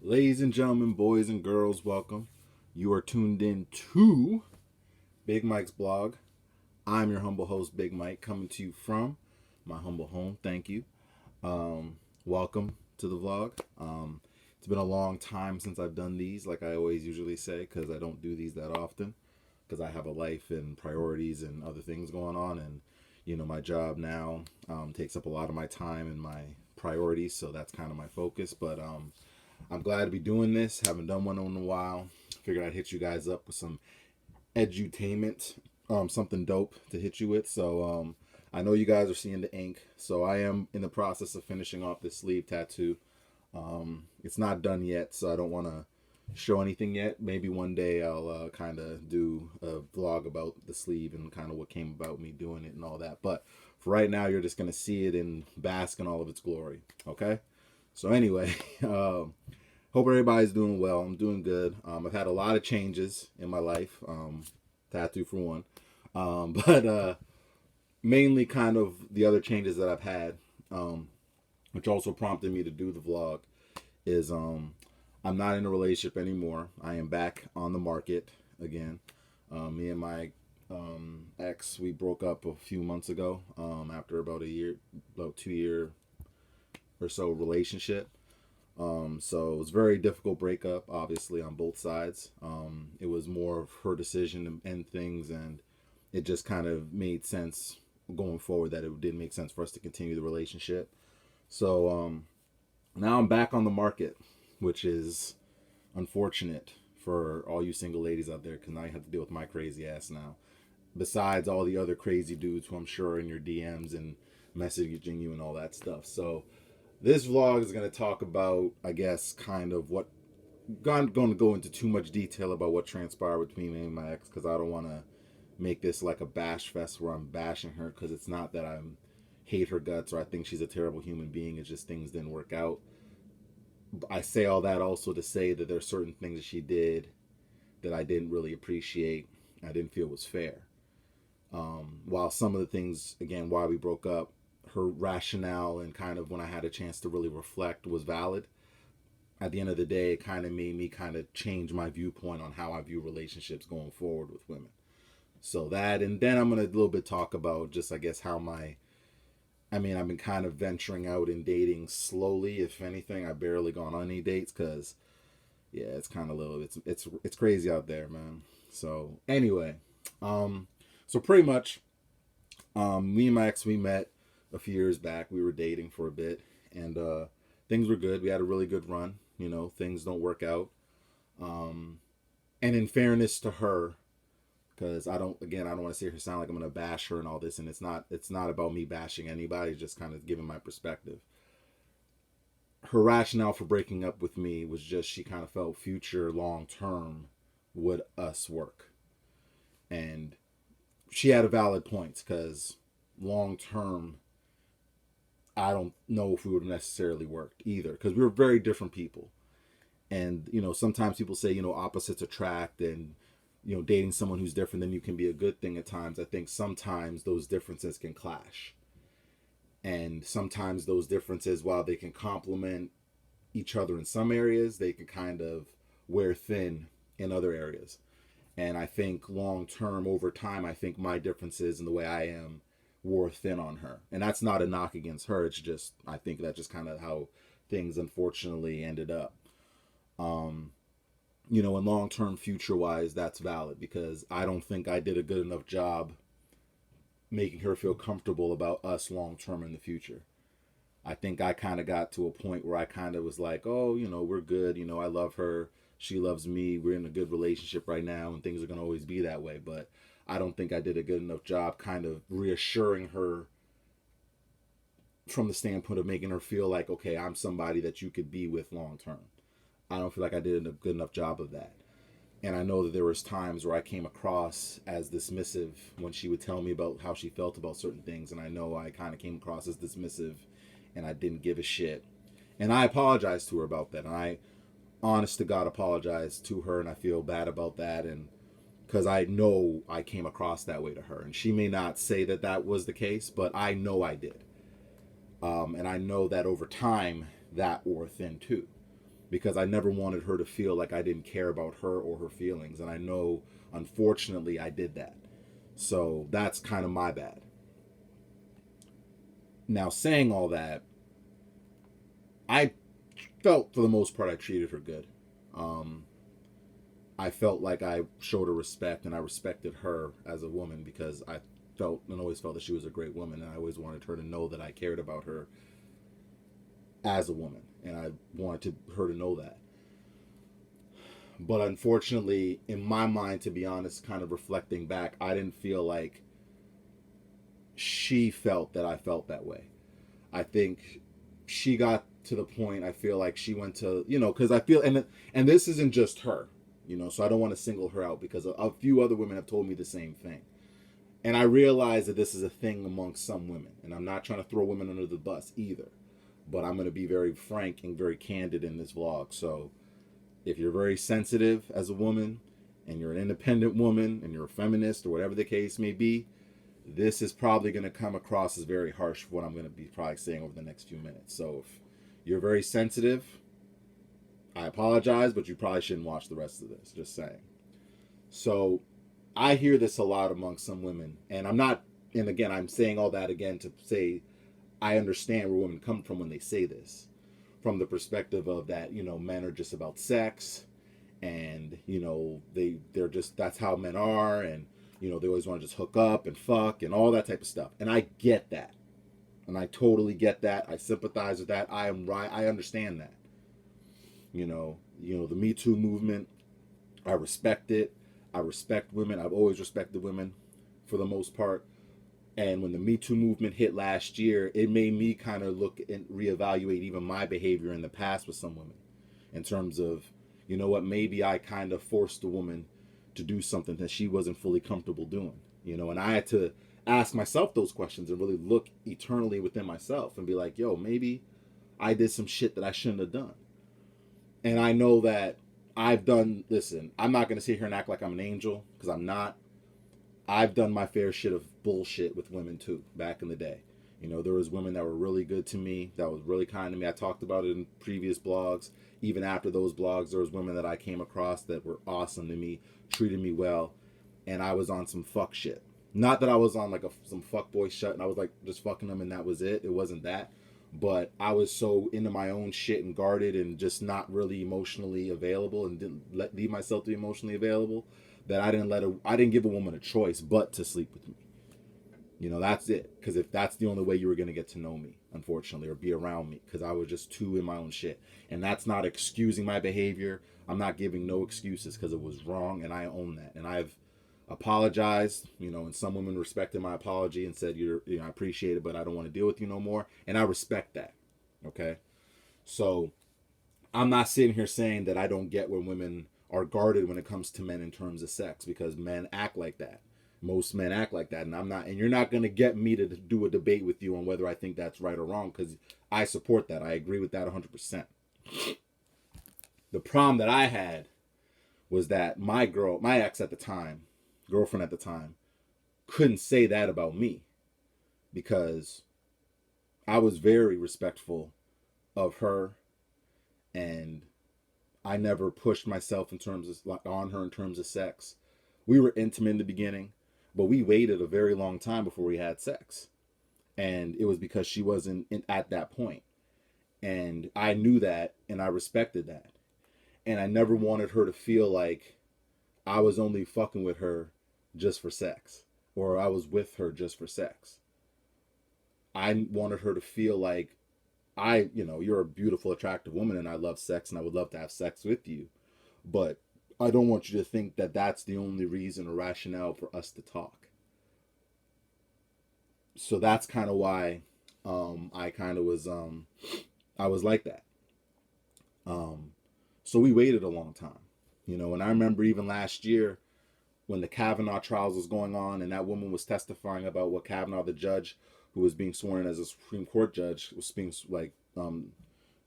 Ladies and gentlemen, boys and girls, welcome. You are tuned in to Big Mike's blog. I'm your humble host, Big Mike, coming to you from my humble home. Thank you. Welcome to the vlog. It's been a long time since I've done these, like I always usually say, because I don't do these that often, because I have a life and priorities and other things going on, and my job now takes up a lot of my time and my priorities, so that's kind of my focus. But I'm glad to be doing this. Haven't done one in a while. Figured I'd hit you guys up with some edutainment, something dope to hit you with. So I know you guys are seeing the ink. So I am in the process of finishing off this sleeve tattoo. It's not done yet, so I don't want to show anything yet. Maybe one day I'll kind of do a vlog about the sleeve and kind of what came about me doing it and all that. But for right now, you're just going to see it and bask in all of its glory. Okay? So anyway, hope everybody's doing well. I'm doing good. I've had a lot of changes in my life, tattoo for one, but mainly kind of the other changes that I've had, which also prompted me to do the vlog, is I'm not in a relationship anymore. I am back on the market again. Me and my ex, we broke up a few months ago after about 2 year or so relationship. So it was a very difficult breakup, obviously, on both sides. It was more of her decision to end things, and it just kind of made sense going forward that it didn't make sense for us to continue the relationship. So now I'm back on the market, which is unfortunate for all you single ladies out there, because now you have to deal with my crazy ass now. Besides all the other crazy dudes who I'm sure are in your DMs and messaging you and all that stuff. So this vlog is going to talk about, I guess, kind of what. I'm going to go into too much detail about what transpired between me and my ex, because I don't want to make this like a bash fest where I'm bashing her, because it's not that I hate her guts or I think she's a terrible human being. It's just things didn't work out. I say all that also to say that there's certain things that she did that I didn't really appreciate. I didn't feel was fair. While some of the things, again, why we broke up, her rationale and kind of when I had a chance to really reflect was valid. At the end of the day, it kind of made me kind of change my viewpoint on how I view relationships going forward with women. So that, and then I'm going to a little bit talk about just, I guess, how I've been kind of venturing out and dating slowly. If anything, I've barely gone on any dates because, yeah, it's kind of little, it's crazy out there, man. So anyway, so pretty much, me and my ex, we met a few years back. We were dating for a bit, and things were good. We had a really good run. Things don't work out. And in fairness to her, because I don't want to see her sound like I'm gonna bash her and all this, and it's not about me bashing anybody. It's just kind of giving my perspective. Her rationale for breaking up with me was just she kind of felt future long term would us work, and she had a valid point, because long term I don't know if we would have necessarily worked either, because we were very different people. And sometimes people say opposites attract, and dating someone who's different than you can be a good thing at times. I think sometimes those differences can clash, and sometimes those differences, while they can complement each other in some areas, they can kind of wear thin in other areas. And I think long term, over time, I think my differences and the way I am wore thin on her. And that's not a knock against her. It's just, I think that's just kind of how things unfortunately ended up. And long term, future wise, that's valid, because I don't think I did a good enough job making her feel comfortable about us long term in the future. I think I kind of got to a point where I kind of was like, oh, we're good. I love her. She loves me. We're in a good relationship right now, and things are going to always be that way. But I don't think I did a good enough job kind of reassuring her from the standpoint of making her feel like, okay, I'm somebody that you could be with long term. I don't feel like I did a good enough job of that. And I know that there was times where I came across as dismissive when she would tell me about how she felt about certain things, and I know I kind of came across as dismissive, and I didn't give a shit. And I apologized to her about that, and I, honest to God, apologized to her, and I feel bad about that, and because I know I came across that way to her, and she may not say that that was the case, but I know I did. And I know that over time that wore thin too. because I never wanted her to feel like I didn't care about her or her feelings. And I know, unfortunately, I did that. So that's kind of my bad. Now, saying all that, I felt for the most part I treated her good. Um, I felt like I showed her respect, and I respected her as a woman because I felt and always felt that she was a great woman, and I always wanted her to know that I cared about her as a woman, and I wanted her to know that. But unfortunately, in my mind, to be honest, kind of reflecting back, I didn't feel like she felt that I felt that way. I think she got to the point, I feel like she went to, because I feel, and this isn't just her, so I don't want to single her out because a few other women have told me the same thing. And I realize that this is a thing amongst some women, and I'm not trying to throw women under the bus either, but I'm going to be very frank and very candid in this vlog. So if you're very sensitive as a woman, and you're an independent woman, and you're a feminist, or whatever the case may be, this is probably going to come across as very harsh for what I'm going to be probably saying over the next few minutes. So if you're very sensitive, I apologize, but you probably shouldn't watch the rest of this. Just saying. So I hear this a lot among some women, and and again, I'm saying all that again to say I understand where women come from when they say this, from the perspective of that, men are just about sex, and they're just, that's how men are, and they always want to just hook up and fuck and all that type of stuff. And I get that. And I totally get that. I sympathize with that. I am right. I understand that. The Me Too movement, I respect it. I respect women. I've always respected women for the most part. And when the Me Too movement hit last year, it made me kind of look and reevaluate even my behavior in the past with some women in terms of, maybe I kind of forced a woman to do something that she wasn't fully comfortable doing, and I had to ask myself those questions and really look eternally within myself and be like, yo, maybe I did some shit that I shouldn't have done. And I know that listen, I'm not going to sit here and act like I'm an angel, because I'm not. I've done my fair share of bullshit with women too, back in the day. There was women that were really good to me, that was really kind to me. I talked about it in previous blogs. Even after those blogs, there was women that I came across that were awesome to me, treated me well, and I was on some fuck shit. Not that I was on like some fuck boy shit and I was like just fucking them and that was it. It wasn't that. But I was so into my own shit and guarded and just not really emotionally available, and didn't leave myself to be emotionally available, that I didn't give a woman a choice but to sleep with me. That's it. Because if that's the only way you were going to get to know me, unfortunately, or be around me, because I was just too in my own shit. And that's not excusing my behavior. I'm not giving no excuses, because it was wrong, and I own that. And I've apologized, and some women respected my apology and said, I appreciate it, but I don't want to deal with you no more. And I respect that. Okay? So I'm not sitting here saying that I don't get when women are guarded when it comes to men in terms of sex, because men act like that. Most men act like that, and I'm not, and you're not going to get me to do a debate with you on whether I think that's right or wrong, because I support that. I agree with that 100%. The problem that I had was that my ex at the time, girlfriend at the time, couldn't say that about me, because I was very respectful of her, and I never pushed myself in terms of on her in terms of sex. We were intimate in the beginning, but we waited a very long time before we had sex. And it was because she wasn't at that point. And I knew that, and I respected that. And I never wanted her to feel like I was only fucking with her just for sex, or I was with her just for sex. I wanted her to feel like you're a beautiful, attractive woman, and I love sex, and I would love to have sex with you. But I don't want you to think that that's the only reason or rationale for us to talk. So that's kind of why I kind of was I was like that. So we waited a long time, and I remember even last year when the Kavanaugh trials was going on, and that woman was testifying about what Kavanaugh, the judge who was being sworn in as a Supreme Court judge, was being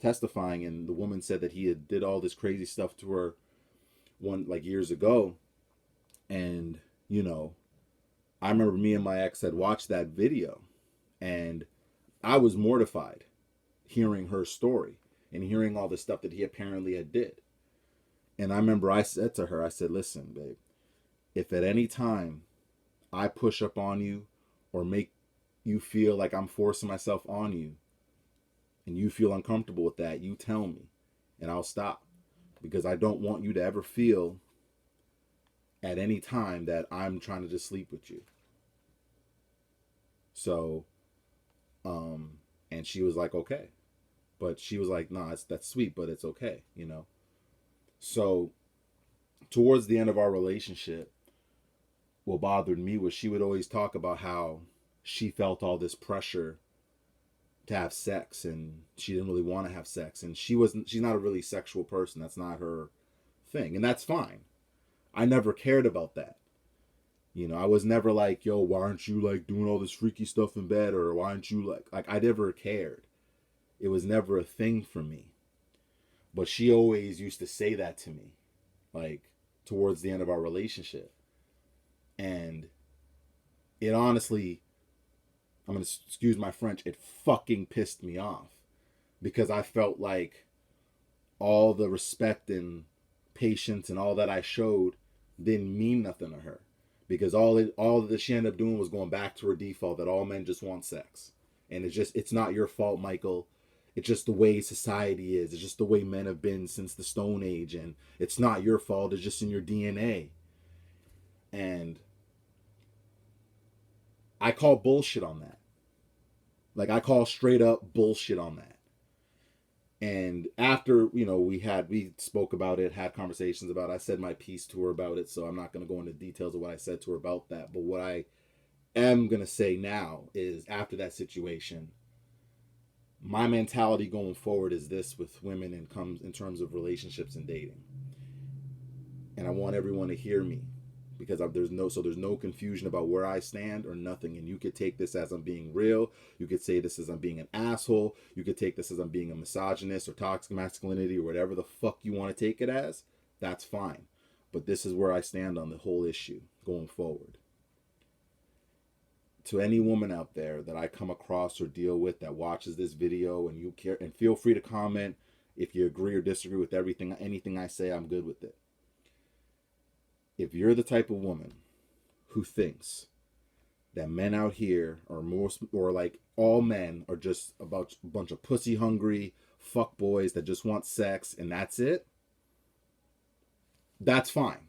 testifying, and the woman said that he had did all this crazy stuff to her years ago. And I remember me and my ex had watched that video, and I was mortified hearing her story, and hearing all the stuff that he apparently had did. And I remember I said to her, I said, listen, babe, if at any time I push up on you or make you feel like I'm forcing myself on you and you feel uncomfortable with that, you tell me and I'll stop, because I don't want you to ever feel at any time that I'm trying to just sleep with you. So, and she was like, okay. But she was like, nah, that's sweet, but it's okay, you know? So, towards the end of our relationship, what bothered me was she would always talk about how she felt all this pressure to have sex, and she didn't really want to have sex, and she's not a really sexual person. That's not her thing, and that's fine. I never cared about that. You know, I was never like, yo, why aren't you like doing all this freaky stuff in bed, or why aren't you like I never cared. It was never a thing for me. But she always used to say that to me, like towards the end of our relationship. And it honestly, I'm going to excuse my French, it fucking pissed me off, because I felt like all the respect and patience and all that I showed didn't mean nothing to her, because all that she ended up doing was going back to her default that all men just want sex. And it's not your fault, Michael. It's just the way society is. It's just the way men have been since the Stone Age, and it's not your fault. It's just in your DNA. And I call bullshit on that. Like, I call straight up bullshit on that. And after, you know, we spoke about it, had conversations about it, I said my piece to her about it, so I'm not going to go into details of what I said to her about that. But what I am going to say now is, after that situation, my mentality going forward is this with women in terms of relationships and dating. And I want everyone to hear me, because there's no confusion about where I stand or nothing. And you could take this as I'm being real. You could say this as I'm being an asshole. You could take this as I'm being a misogynist or toxic masculinity or whatever the fuck you want to take it as. That's fine. But this is where I stand on the whole issue going forward. To any woman out there that I come across or deal with that watches this video, and you care, and feel free to comment if you agree or disagree with anything I say, I'm good with it. If you're the type of woman who thinks that men out here are or like all men are just a bunch of pussy hungry fuck boys that just want sex and that's it, that's fine.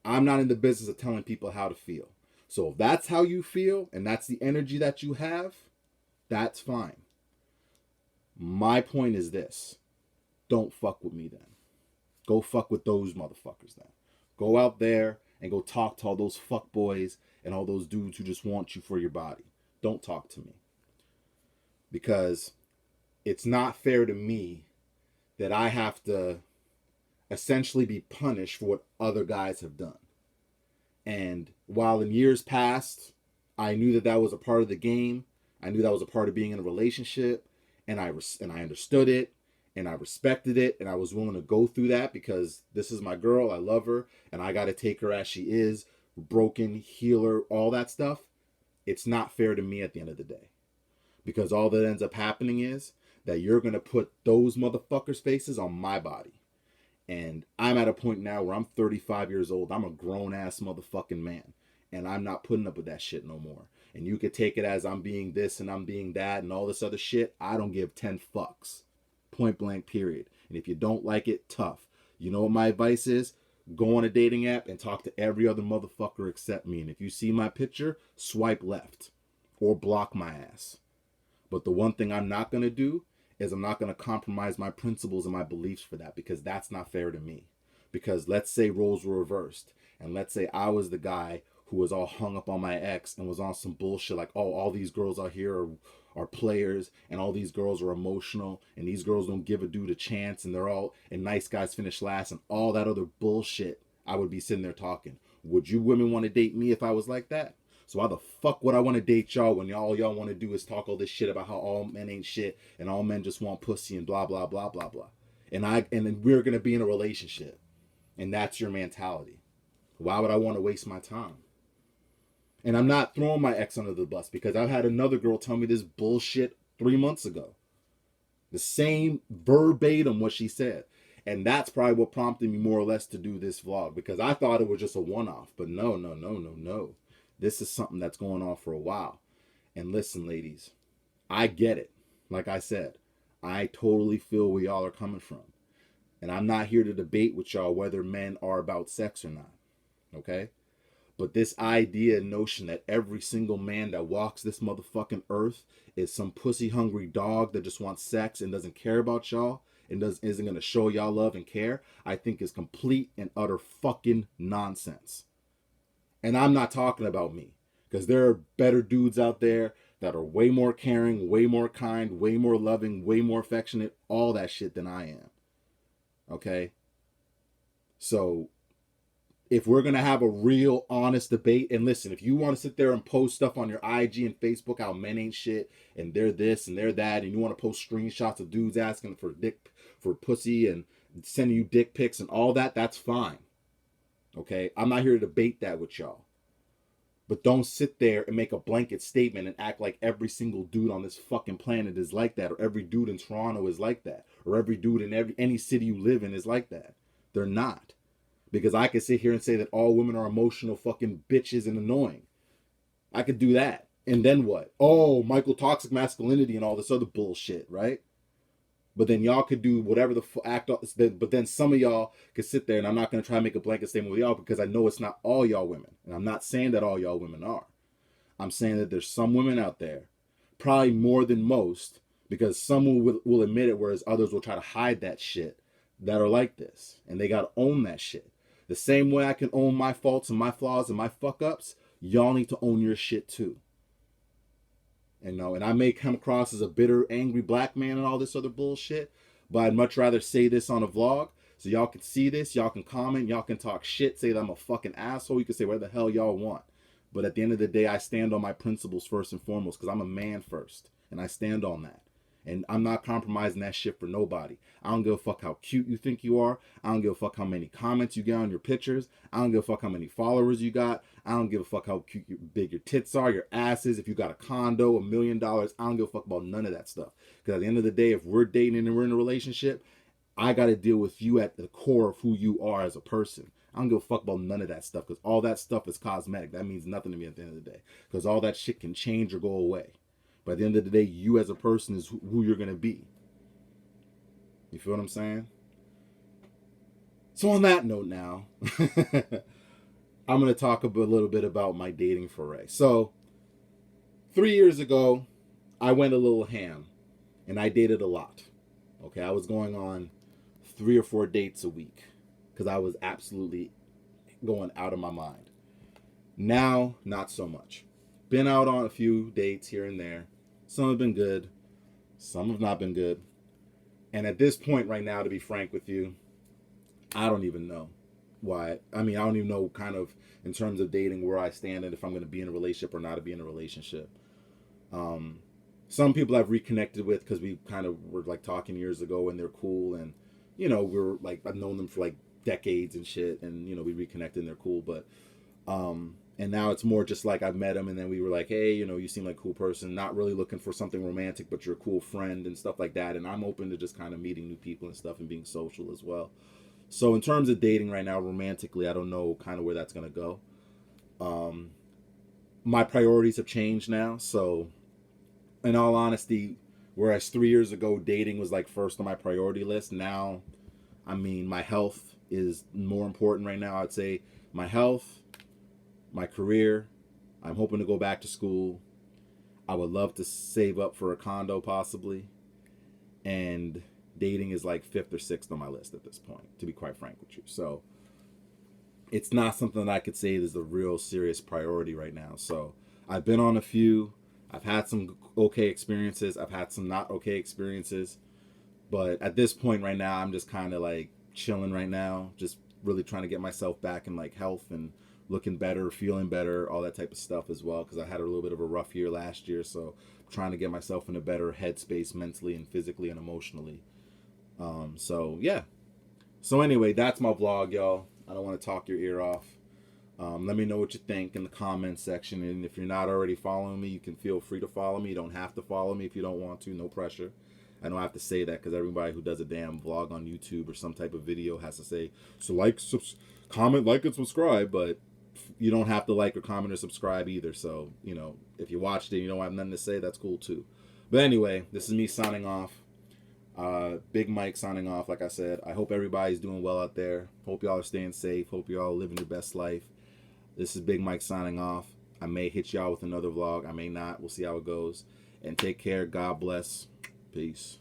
I'm not in the business of telling people how to feel. So if that's how you feel and that's the energy that you have, that's fine. My point is this: don't fuck with me then. Go fuck with those motherfuckers then. Go out there and go talk to all those fuck boys and all those dudes who just want you for your body. Don't talk to me. Because it's not fair to me that I have to essentially be punished for what other guys have done. And while in years past, I knew that was a part of the game, I knew that was a part of being in a relationship, and I understood it, and I respected it, and I was willing to go through that because this is my girl, I love her, and I got to take her as she is, broken, heal her, all that stuff. It's not fair to me at the end of the day. Because all that ends up happening is that you're going to put those motherfuckers' faces on my body. And I'm at a point now where I'm 35 years old. I'm a grown-ass motherfucking man. And I'm not putting up with that shit no more. And you could take it as I'm being this and I'm being that and all this other shit. I don't give 10 fucks. Point blank, period. And if you don't like it, tough. You know what my advice is? Go on a dating app and talk to every other motherfucker except me. And if you see my picture, swipe left. Or block my ass. But the one thing I'm not going to do is I'm not going to compromise my principles and my beliefs for that, because that's not fair to me. Because let's say roles were reversed, and let's say I was the guy who was all hung up on my ex and was on some bullshit like, oh, all these girls out here are players, and all these girls are emotional, and these girls don't give a dude a chance, and and nice guys finish last, and all that other bullshit. I would be sitting there talking. Would you women want to date me if I was like that? So why the fuck would I want to date y'all when y'all want to do is talk all this shit about how all men ain't shit and all men just want pussy and blah, blah, blah, blah, blah. And then we're going to be in a relationship. And that's your mentality. Why would I want to waste my time? And I'm not throwing my ex under the bus, because I've had another girl tell me this bullshit 3 months ago. The same verbatim what she said. And that's probably what prompted me more or less to do this vlog, because I thought it was just a one-off. But no, no, no, no, no. This is something that's going on for a while. And listen, ladies, I get it. Like I said, I totally feel where y'all are coming from. And I'm not here to debate with y'all whether men are about sex or not. Okay? But this idea and notion that every single man that walks this motherfucking earth is some pussy hungry dog that just wants sex and doesn't care about y'all and isn't going to show y'all love and care, I think is complete and utter fucking nonsense. And I'm not talking about me, because there are better dudes out there that are way more caring, way more kind, way more loving, way more affectionate, all that shit than I am. Okay? So if we're going to have a real honest debate, and listen, if you want to sit there and post stuff on your IG and Facebook how men ain't shit and they're this and they're that, and you want to post screenshots of dudes asking for pussy and sending you dick pics and all that, that's fine. Okay? I'm not here to debate that with y'all. But don't sit there and make a blanket statement and act like every single dude on this fucking planet is like that, or every dude in Toronto is like that, or every dude in any city you live in is like that. They're not. Because I could sit here and say that all women are emotional fucking bitches and annoying. I could do that. And then what? Oh, Michael, toxic masculinity and all this other bullshit, right? But then y'all could do whatever the act. But then some of y'all could sit there, and I'm not going to try to make a blanket statement with y'all, because I know it's not all y'all women. And I'm not saying that all y'all women are. I'm saying that there's some women out there, probably more than most, because some will admit it, whereas others will try to hide that shit, that are like this. And they got to own that shit. The same way I can own my faults and my flaws and my fuck ups, y'all need to own your shit too. And I may come across as a bitter, angry black man and all this other bullshit, but I'd much rather say this on a vlog so y'all can see this, y'all can comment, y'all can talk shit, say that I'm a fucking asshole, you can say whatever the hell y'all want. But at the end of the day, I stand on my principles first and foremost, because I'm a man first, and I stand on that. And I'm not compromising that shit for nobody. I don't give a fuck how cute you think you are. I don't give a fuck how many comments you get on your pictures. I don't give a fuck how many followers you got. I don't give a fuck how big your tits are, your asses, if you got a condo, $1 million. I don't give a fuck about none of that stuff. Because at the end of the day, if we're dating and we're in a relationship, I got to deal with you at the core of who you are as a person. I don't give a fuck about none of that stuff, because all that stuff is cosmetic. That means nothing to me at the end of the day, because all that shit can change or go away. But at the end of the day, you as a person is who you're going to be. You feel what I'm saying? So on that note now, I'm going to talk a little bit about my dating foray. So 3 years ago, I went a little ham, and I dated a lot. Okay, I was going on 3 or 4 dates a week, because I was absolutely going out of my mind. Now, not so much. Been out on a few dates here and there. Some have been good. Some have not been good. And at this point right now, to be frank with you, I don't even know why. I mean, I don't even know kind of in terms of dating where I stand and if I'm going to be in a relationship or not to be in a relationship. Some people I've reconnected with because we kind of were like talking years ago and they're cool. And, we're like, I've known them for like decades and shit. And, we reconnected and they're cool. But, and now it's more just like I've met them and then we were like, hey, you seem like a cool person, not really looking for something romantic, but you're a cool friend and stuff like that. And I'm open to just kind of meeting new people and stuff and being social as well. So in terms of dating right now, romantically, I don't know kind of where that's going to go. My priorities have changed now. So in all honesty, whereas 3 years ago, dating was like first on my priority list. Now, I mean, my health is more important right now. I'd say my health, my career. I'm hoping to go back to school. I would love to save up for a condo possibly. And dating is like 5th or 6th on my list at this point, to be quite frank with you. So it's not something that I could say is a real serious priority right now. So I've been on a few. I've had some okay experiences. I've had some not okay experiences. But at this point right now, I'm just kind of like chilling right now. Just really trying to get myself back in like health and looking better, feeling better, all that type of stuff as well. Because I had a little bit of a rough year last year. So I'm trying to get myself in a better headspace mentally and physically and emotionally. So yeah. So anyway, that's my vlog, y'all. I don't want to talk your ear off. Let me know what you think in the comments section. And if you're not already following me, you can feel free to follow me. You don't have to follow me if you don't want to. No pressure. I know I have to say that because everybody who does a damn vlog on YouTube or some type of video has to say, so like, comment, like, and subscribe. But you don't have to like or comment or subscribe either. So, you know, if you watched it, you don't have nothing to say, that's cool too. But anyway, this is me signing off. Big Mike signing off. Like I said, I hope everybody's doing well out there. Hope y'all are staying safe. Hope y'all are living your best life. This is Big Mike signing off. I may hit y'all with another vlog. I may not. We'll see how it goes. And take care. God bless. Peace.